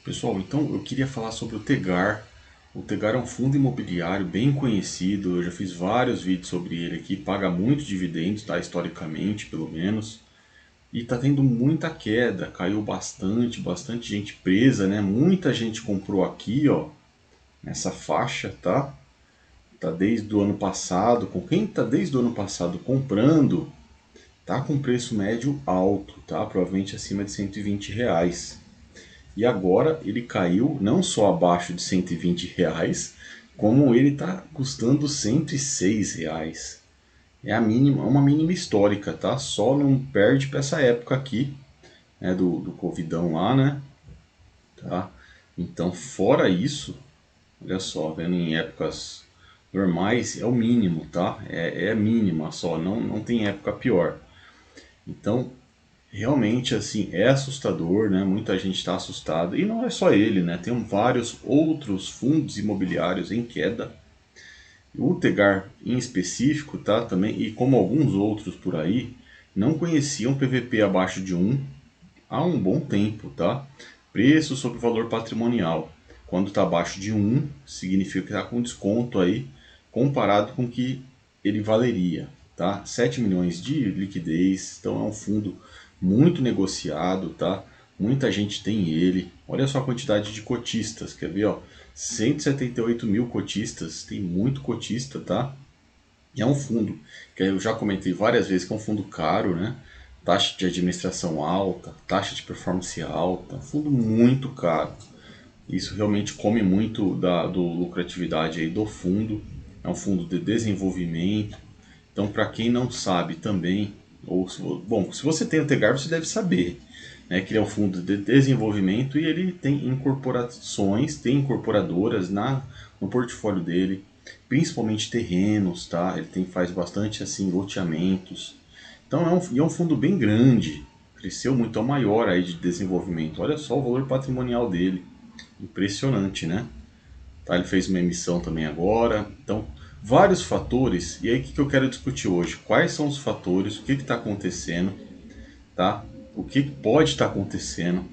Pessoal, então eu queria falar sobre o Tegar. O Tegar é um fundo imobiliário bem conhecido, eu já fiz vários vídeos sobre ele aqui, paga muitos dividendos, tá? Historicamente, pelo menos. E tá tendo muita queda, caiu bastante gente presa, né? Muita gente comprou aqui, ó, nessa faixa, tá? Tá desde o ano passado, com quem tá desde o ano passado comprando, tá com preço médio alto, tá? Provavelmente acima de R$ 120. E agora ele caiu não só abaixo de R$ 120, como ele está custando R$ 106. É a mínima, uma mínima histórica, tá? Só não perde para essa época aqui, né, do Covidão lá, né? Tá? Então, fora isso, olha só, vendo em épocas normais, é o mínimo, tá? É mínima só, não tem época pior. Então, realmente, assim, é assustador, né? Muita gente está assustada. E não é só ele, né? Tem vários outros fundos imobiliários em queda. O Tegar, em específico, tá? Também, e como alguns outros por aí, não conheciam PVP abaixo de um há um bom tempo, tá? Preço sobre valor patrimonial. Quando está abaixo de um significa que está com desconto aí, comparado com o que ele valeria, tá? 7 milhões de liquidez, então é um fundo muito negociado, tá? Muita gente tem ele. Olha só a quantidade de cotistas, quer ver, ó? 178 mil cotistas, tem muito cotista, tá? E é um fundo que eu já comentei várias vezes que é um fundo caro, né? Taxa de administração alta, taxa de performance alta, um fundo muito caro. Isso realmente come muito do lucratividade aí do fundo. É um fundo de desenvolvimento. Então, para quem não sabe também, bom, se você tem o Tegar, você deve saber, né, que ele é um fundo de desenvolvimento e ele tem incorporações, tem incorporadoras no portfólio dele, principalmente terrenos, tá? Ele faz bastante assim loteamentos. Então é um fundo bem grande, cresceu muito, é o maior aí de desenvolvimento. Olha só o valor patrimonial dele, impressionante, né? Tá? Ele fez uma emissão também agora. Então, vários fatores. E aí, o que eu quero discutir hoje? Quais são os fatores? O que está acontecendo? Tá? O que pode estar acontecendo?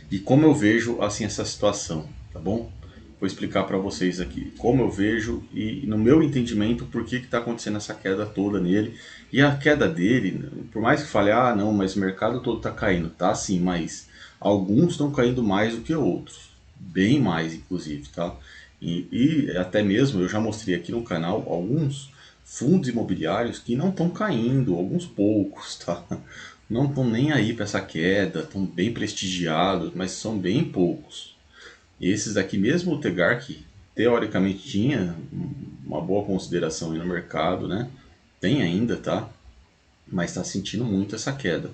E como eu vejo assim essa situação, tá bom? Vou explicar para vocês aqui como eu vejo e no meu entendimento por que está acontecendo essa queda toda nele. E a queda dele, por mais que fale, ah, não, mas o mercado todo está caindo, tá sim, mas alguns estão caindo mais do que outros, bem mais inclusive, tá? E até mesmo eu já mostrei aqui no canal alguns fundos imobiliários que não estão caindo, alguns poucos, tá? Não estão nem aí para essa queda, estão bem prestigiados, mas são bem poucos. E esses daqui, mesmo o Tegar, que teoricamente tinha uma boa consideração aí no mercado, né? Tem ainda, tá? Mas está sentindo muito essa queda.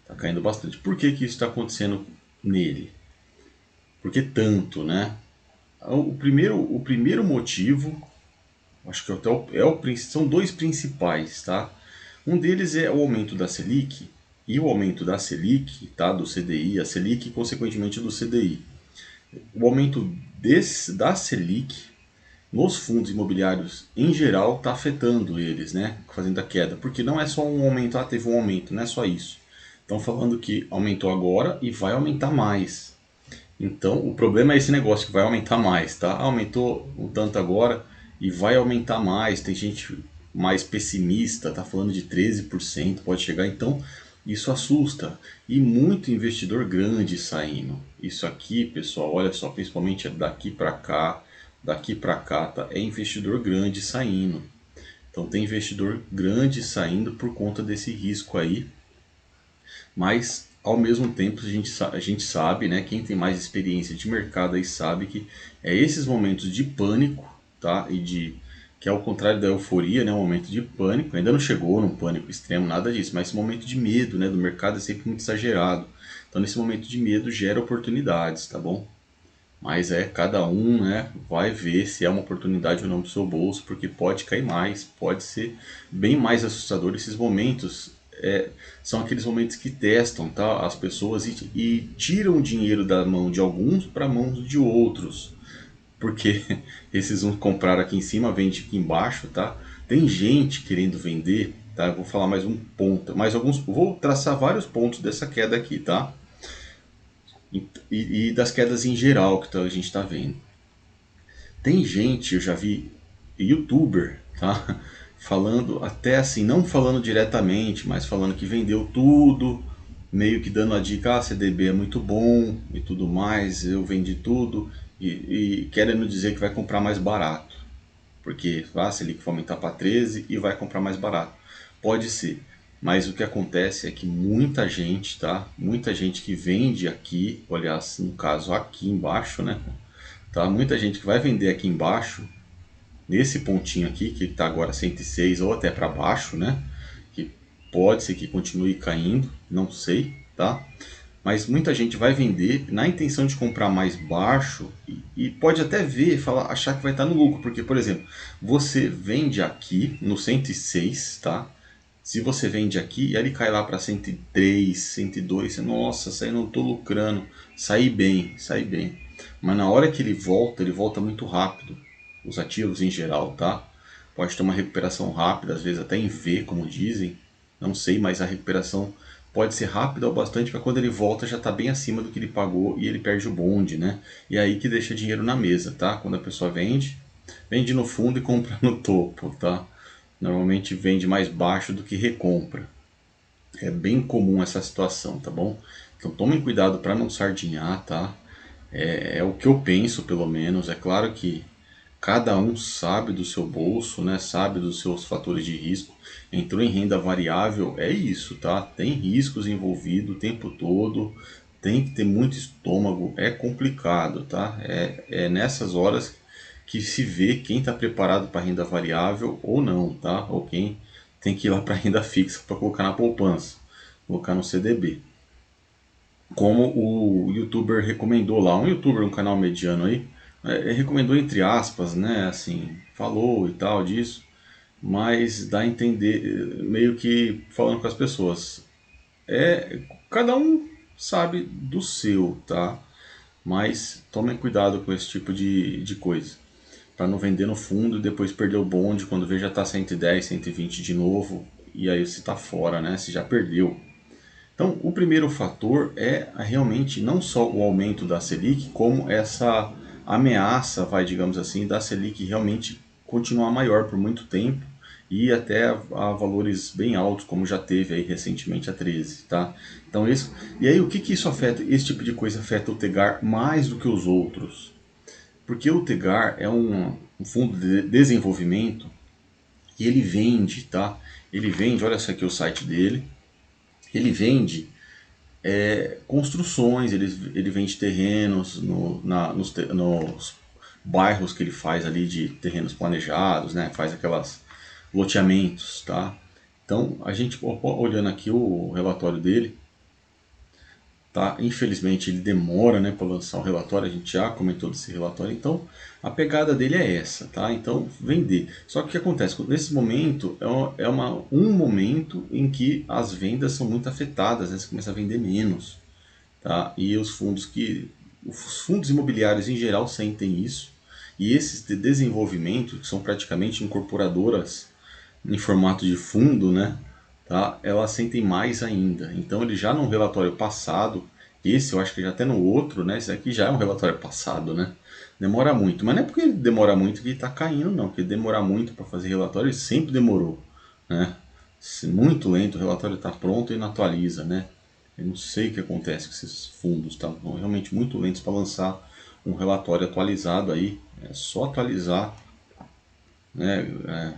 Está caindo bastante. Por que que isso está acontecendo nele? Por que tanto, né? O primeiro motivo, acho que são dois principais, tá? Um deles é o aumento da Selic, e o aumento da Selic, tá? Do CDI, a Selic e consequentemente do CDI. O aumento da Selic nos fundos imobiliários em geral está afetando eles, né? Fazendo a queda. Porque não é só um aumento, ah, teve um aumento, não é só isso. Estão falando que aumentou agora e vai aumentar mais. Então, o problema é esse negócio que vai aumentar mais, tá? Aumentou um tanto agora e vai aumentar mais. Tem gente mais pessimista, tá falando de 13%, pode chegar. Então, isso assusta. E muito investidor grande saindo. Isso aqui, pessoal, olha só, principalmente daqui para cá, tá? É investidor grande saindo. Então, tem investidor grande saindo por conta desse risco aí, mas ao mesmo tempo a gente sabe, né, quem tem mais experiência de mercado aí sabe que é esses momentos de pânico, tá? Que é ao contrário da euforia, né, um momento de pânico, ainda não chegou num pânico extremo, nada disso, mas esse momento de medo, né, do mercado é sempre muito exagerado. Então nesse momento de medo gera oportunidades, tá bom? Mas cada um, né, vai ver se é uma oportunidade ou não do seu bolso, porque pode cair mais, pode ser bem mais assustador. Esses momentos são aqueles momentos que testam, tá, as pessoas e tiram o dinheiro da mão de alguns para mãos de outros, porque esses uns compraram aqui em cima, vende aqui embaixo, tá? Tem gente querendo vender, tá? Eu vou falar mais um ponto, mais alguns, vou traçar vários pontos dessa queda aqui, tá? e das quedas em geral que a gente está vendo. Tem gente, eu já vi youtuber, tá? Falando até assim, não falando diretamente, mas falando que vendeu tudo, meio que dando a dica, ah, CDB é muito bom e tudo mais, eu vendi tudo, e querendo dizer que vai comprar mais barato, porque a Selic vai aumentar para 13 e vai comprar mais barato. Pode ser, mas o que acontece é que muita gente, tá? Muita gente que vende aqui, aliás, no caso aqui embaixo, né? Tá? Muita gente que vai vender aqui embaixo, nesse pontinho aqui, que está agora 106 ou até para baixo, né? Que pode ser que continue caindo, não sei, tá? Mas muita gente vai vender na intenção de comprar mais baixo e pode até ver, falar, achar que vai estar no lucro, porque, por exemplo, você vende aqui no 106, tá? Se você vende aqui e ele cai lá para 103, 102, você, nossa, isso aí não estou lucrando, saí bem, saí bem. Mas na hora que ele volta muito rápido. Os ativos em geral, tá? Pode ter uma recuperação rápida, às vezes até em V, como dizem. Não sei, mas a recuperação pode ser rápida o bastante para quando ele volta já está bem acima do que ele pagou e ele perde o bonde, né? E é aí que deixa dinheiro na mesa, tá? Quando a pessoa vende, vende no fundo e compra no topo, tá? Normalmente vende mais baixo do que recompra. É bem comum essa situação, tá bom? Então tomem cuidado para não sardinhar, tá? É o que eu penso, pelo menos. É claro que cada um sabe do seu bolso, né? Sabe dos seus fatores de risco. Entrou em renda variável, é isso, tá? Tem riscos envolvidos o tempo todo, tem que ter muito estômago, é complicado, tá? É nessas horas que se vê quem está preparado para renda variável ou não, tá? Ou quem tem que ir lá para renda fixa para colocar na poupança, colocar no CDB. Como o youtuber recomendou lá, um youtuber, um canal mediano aí, recomendou entre aspas, né, assim, falou e tal disso, mas dá a entender, meio que falando com as pessoas, cada um sabe do seu, tá? Mas tomem cuidado com esse tipo de coisa, para não vender no fundo e depois perder o bonde quando vê já tá 110, 120 de novo, e aí você tá fora, né, você já perdeu. Então, o primeiro fator é realmente não só o aumento da Selic, como essa ameaça, vai, digamos assim, da Selic realmente continuar maior por muito tempo e até a valores bem altos, como já teve aí recentemente a 13, tá? Então, isso, e aí o que isso afeta? Esse tipo de coisa afeta o Tegar mais do que os outros, porque o Tegar é um fundo de desenvolvimento e ele vende, tá? Ele vende, olha só aqui o site dele, ele vende construções, ele vende terrenos nos bairros que ele faz ali de terrenos planejados, né? Faz aquelas loteamentos, tá? Então, a gente olhando aqui o relatório dele, tá? Infelizmente ele demora, né, para lançar o relatório, a gente já comentou desse relatório, então a pegada dele é essa, tá? Então vender. Só que o que acontece? Nesse momento um momento em que as vendas são muito afetadas, né? Você começa a vender menos, tá? E os fundos imobiliários em geral sentem isso, e esses de desenvolvimento, que são praticamente incorporadoras em formato de fundo, né? Tá? Elas sentem mais ainda. Então ele já no relatório passado, esse eu acho que já até no outro, né? Esse aqui já é um relatório passado, né? Demora muito, mas não é porque ele demora muito que ele está caindo, não. Porque demorar muito para fazer relatório, ele sempre demorou, né? Muito lento, o relatório está pronto e não atualiza, né? Eu não sei o que acontece com esses fundos, tá? Estão realmente muito lentos para lançar um relatório atualizado aí. É só atualizar, né?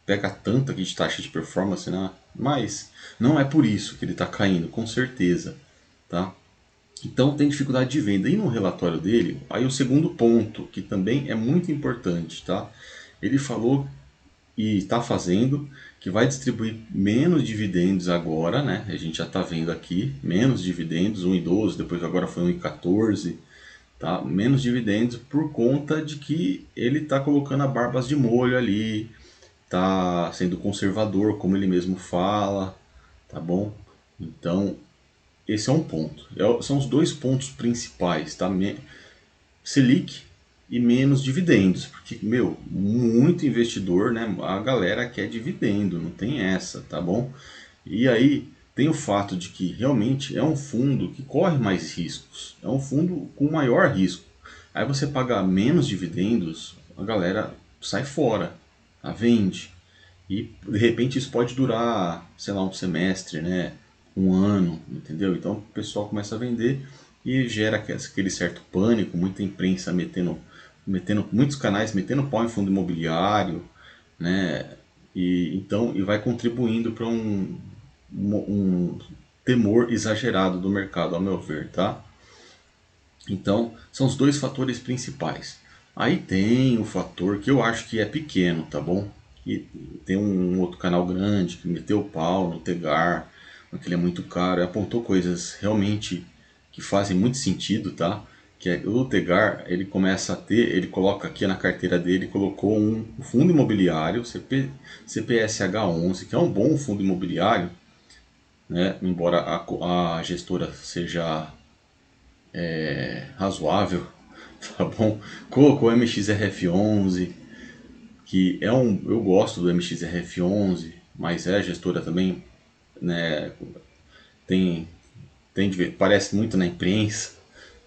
Pega tanta aqui de taxa de performance, né? Mas não é por isso que ele está caindo, com certeza, tá? Então tem dificuldade de venda. E no relatório dele, aí o segundo ponto, que também é muito importante, tá? Ele falou e está fazendo que vai distribuir menos dividendos agora, né? A gente já está vendo aqui, menos dividendos, 1,12, depois agora foi 1,14, tá? Menos dividendos por conta de que ele está colocando a barbas de molho ali, tá sendo conservador, como ele mesmo fala, tá bom? Então, esse é um ponto. São os dois pontos principais, tá? Selic e menos dividendos, porque, meu, muito investidor, né? A galera quer dividendo, não tem essa, tá bom? E aí tem o fato de que realmente é um fundo que corre mais riscos, é um fundo com maior risco. Aí você paga menos dividendos, a galera sai fora, tá? Vende. E de repente isso pode durar, sei lá, um semestre, né? Um ano, entendeu? Então o pessoal começa a vender e gera aquele certo pânico, muita imprensa metendo muitos canais metendo pau em fundo imobiliário, né? E vai contribuindo para um temor exagerado do mercado, ao meu ver, tá? Então, são os dois fatores principais. Aí tem o fator que eu acho que é pequeno, tá bom? E tem um outro canal grande que meteu o pau no Tegar, porque ele é muito caro, e apontou coisas realmente que fazem muito sentido, tá? Que é o Tegar, ele começa a ter, ele coloca aqui na carteira dele, colocou um fundo imobiliário, CPSH11, que é um bom fundo imobiliário, né? Embora a gestora seja razoável, tá bom? Colocou o MXRF11, que é um, eu gosto do MXRF11, mas é a gestora também, né? Tem, parece muito na imprensa,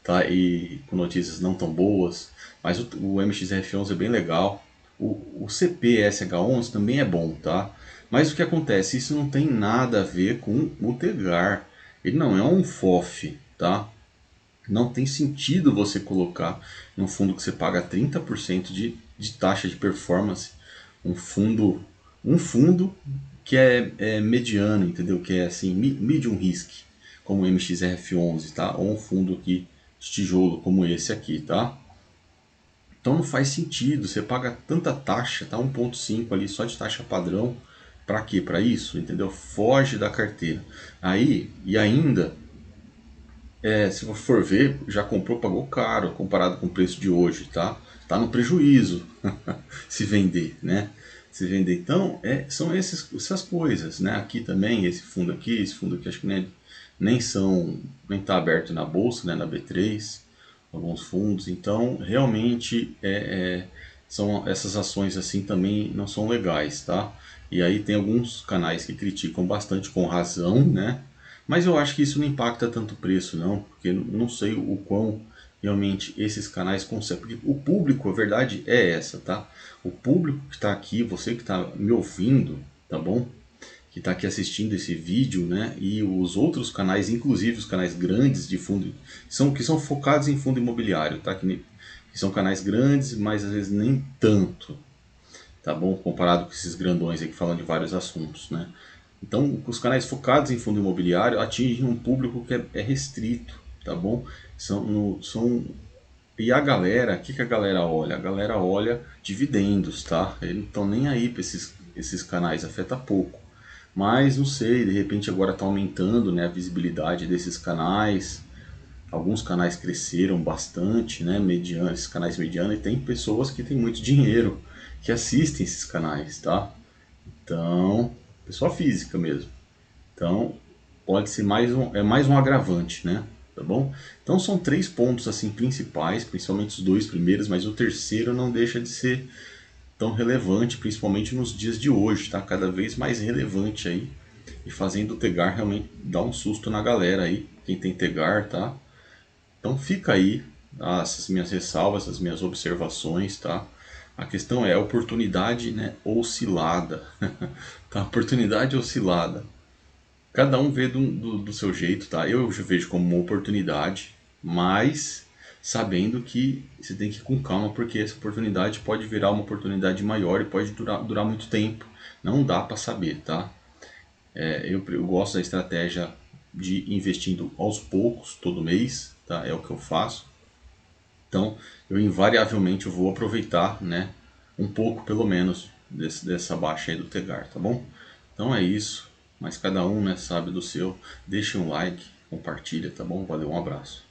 tá? E com notícias não tão boas, mas o MXRF11 é bem legal. O CPSH11 também é bom, tá? Mas o que acontece? Isso não tem nada a ver com o Tegar. Ele não é um FOF, tá? Não tem sentido você colocar num fundo que você paga 30% de taxa de performance, um fundo, um fundo que é mediano, entendeu? Que é assim, medium risk, como o MXRF11, tá? Ou um fundo aqui de tijolo como esse aqui, tá? Então não faz sentido, você paga tanta taxa, tá? 1,5 ali só de taxa padrão, para quê? Para isso, entendeu? Foge da carteira. Aí, e ainda se você for ver, já comprou, pagou caro comparado com o preço de hoje, tá? Tá no prejuízo se vender, né? Se vender. Então, são essas coisas, né? Aqui também, esse fundo aqui, acho que nem tá aberto na bolsa, né? Na B3, alguns fundos. Então, realmente, são essas ações assim também não são legais, tá? E aí tem alguns canais que criticam bastante com razão, né? Mas eu acho que isso não impacta tanto o preço, não, porque não sei o quão realmente esses canais conseguem. Porque o público, a verdade é essa, tá? O público que está aqui, você que está me ouvindo, tá bom? Que está aqui assistindo esse vídeo, né? E os outros canais, inclusive os canais grandes de fundo, que são focados em fundo imobiliário, tá? Que são canais grandes, mas às vezes nem tanto, tá bom? Comparado com esses grandões aí que falam de vários assuntos, né? Então, os canais focados em fundo imobiliário atingem um público que é restrito, tá bom? E a galera, o que a galera olha? A galera olha dividendos, tá? Eles não estão nem aí para esses canais, afeta pouco. Mas não sei, de repente agora está aumentando, né, a visibilidade desses canais. Alguns canais cresceram bastante, né, esses canais medianos, e tem pessoas que têm muito dinheiro que assistem esses canais, tá? Então, pessoa física mesmo. Então, pode ser mais um agravante, né? Tá bom? Então são três pontos assim principais, principalmente os dois primeiros, mas o terceiro não deixa de ser tão relevante, principalmente nos dias de hoje, tá? Cada vez mais relevante aí e fazendo o Tegar realmente dar um susto na galera aí, quem tem Tegar, tá? Então fica aí essas minhas ressalvas, as minhas observações, tá? A questão é a oportunidade, né, oscilada, tá? Oportunidade oscilada. Cada um vê do seu jeito, tá? Eu vejo como uma oportunidade, mas sabendo que você tem que ir com calma, porque essa oportunidade pode virar uma oportunidade maior e pode durar muito tempo. Não dá para saber, tá? Eu gosto da estratégia de investindo aos poucos, todo mês, tá? É o que eu faço. Então, eu invariavelmente vou aproveitar, né? Um pouco, pelo menos, dessa baixa aí do Tegar, tá bom? Então é isso. Mas cada um, né, sabe do seu. Deixa um like, compartilha, tá bom? Valeu, um abraço.